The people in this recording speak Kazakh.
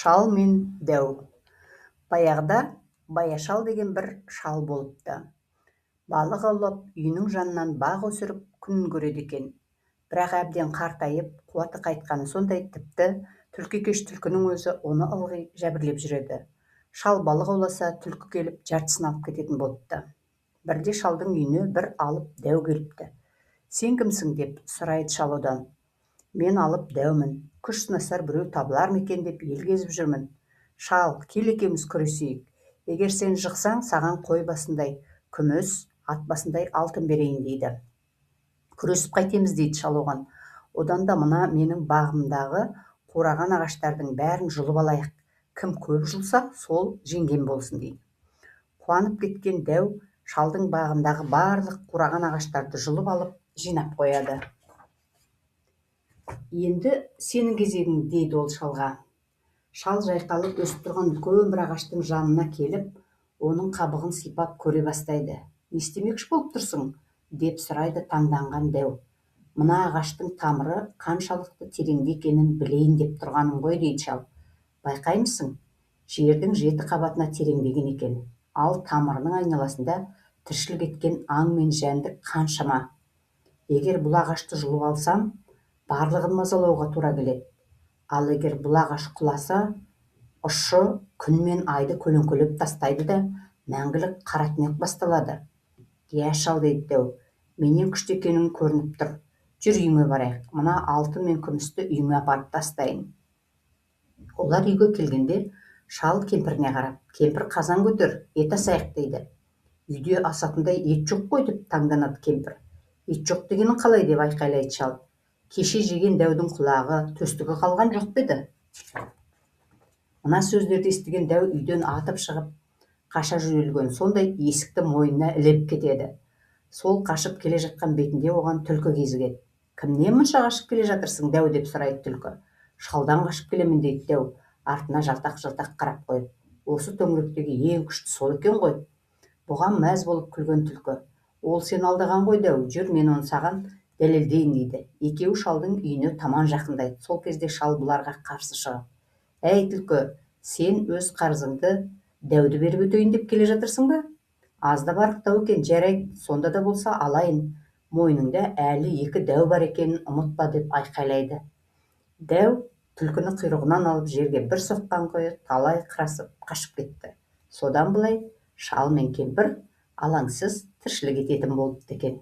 Шал мен дәу. Баяғыда Баяшал деген бір шал болыпты. Балық аулап, үйінің жанынан бақ өсіріп күн көреді екен. Бірақ әбден қартайып, қуаты қайтқаны сондай, тіпті түлкікеш түлкінің өзі оны ылғи жәбірлеп жүреді. Шал балық ауласа, түлкі келіп жартысын алып кететін болыпты. Бірде шалдың үйіне бір алып дәу келіпті. «Сен кімсің?» деп сұрайды шал одан. «Мен алып дәумін, күш сынасар біреу табылар ма екен деп ел кезіп жүрмін. Шал, кел екеуміз күресейік. Егер сен жықсаң, саған қой басындай күміс, ат басындай алтын берейін» дейді. «Күресіп қайтеміз» дейді шал оған. «Одан да мына менің бағымдағы қураған ағаштардың бәрін жұлып алайық. Кім көп жұлса, сол жеңген болсын» дейді. Қуанып кеткен дәу шалдың бағындағы барлық қураған ағаштарды жұлып алып жинап қояды. «Енді сенің кезегің» дейді ол шалға. Шал жайқалып өсіп тұрған үлкен бір ағаштың жанына келіп, оның қабығын сипап көре бастайды. «Не істемекші болып тұрсың?» деп сұрайды таңданған дәу. «Мына ағаштың тамыры қаншалықты тереңде екенін білейін деп тұрғаным ғой» дейді шал. «Байқаймысың, жердің 7 қабатына тереңдеген екен, ал тамырының айналасында тіршілік еткен аң мен жәндік қаншама. Егер бұл ағашты жұлып алсам, барлығын мазалауға тура келеді. Ал егер бұл ағаш құласа, ұшы күн мен айды көлеңкелеп тастайды да мәңгілік қара түнек басталады». «Иә шал» дейді дәу, «менен күшті екенің көрініп тұр. Жүр үйіңе барайық, мына алтын мен күмісті үйіңе апарып тастайын». Олар үйге келгенде шал кемпіріне қарап, «Кемпір, қазан көтер, ет асайық» дейді. «Үйде асатындай ет жоқ қой» деп таңданады кемпір. «Ет жоқ дегенің қалай?» деп айқайлайды шал. «Кеше жеген дәудің құлағы, төстігі қалған жоқ па еді?» Мына сөздерді естіген дәу үйден атып шығып, қаша жөнелген сондай есікті мойнына іліп кетеді. Сол қашып келе жатқан бетінде оған түлкі кезігеді. «Кімнен мұнша қашып келе жатырсың, дәу?» деп сұрайды түлкі. «Шалдан қашып келемін» дейді дәу, артына жалтақ-жалтақ қарап қойып. «Осы төңіректегі ең күшті сол екен ғой». Бұған мәз болып күлген түлкі. «Ол сен алдаған ғой дәу, жүр мен оны саған дәлелдейін» дейді. Екеуі шалдың үйіне таман жақындайды. Сол кезде шал бұларға қарсы шығып: «Әй түлкі, сен өз қарызыңды дәуді беріп өтейін деп келе жатырсың ба? Аз да барықтау екен, жарайды, сонда да болса алайын. Мойныңда әлі 2 дәу бар екенін ұмытпа» деп айқайлайды. Дәу түлкіні құйрығынан алып жерге бір соққан қойы талай қырасып қашып кетті. Содан былай шал мен кемпір алаңсыз тіршілік ететін болыпты екен.